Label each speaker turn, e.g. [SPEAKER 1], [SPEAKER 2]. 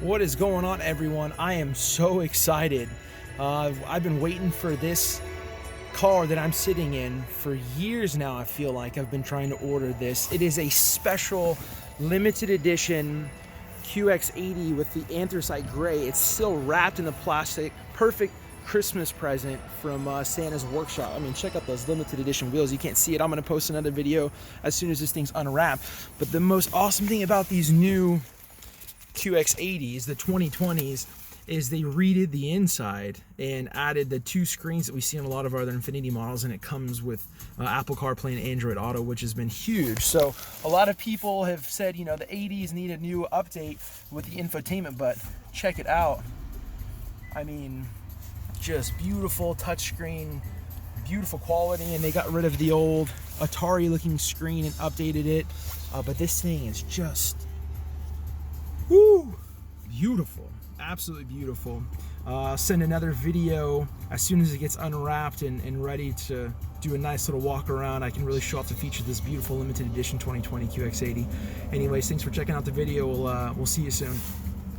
[SPEAKER 1] What is going on, everyone? I am so excited. I've been waiting for this car that I'm sitting in for years now. I feel like I've been trying to order this. It is a special limited edition QX80 with the anthracite gray. It's still wrapped in the plastic. Perfect Christmas present from Santa's workshop. I mean, check out those limited edition wheels. You can't see it. I'm gonna post another video as soon as this thing's unwrapped. But the most awesome thing about these new QX80s, the 2020s, is they redid the inside and added the two screens that we see on a lot of other Infiniti models, and it comes with Apple CarPlay and Android Auto, which has been huge. So a lot of people have said, you know, the 80s need a new update with the infotainment, but check it out. I mean, just beautiful touchscreen, beautiful quality, and they got rid of the old Atari looking screen and updated it. But this thing is just woo, beautiful, absolutely beautiful. I'll send another video as soon as it gets unwrapped and ready to do a nice little walk around. I can really show off the features of this beautiful limited edition 2020 QX80. Anyways, thanks for checking out the video. We'll see you soon.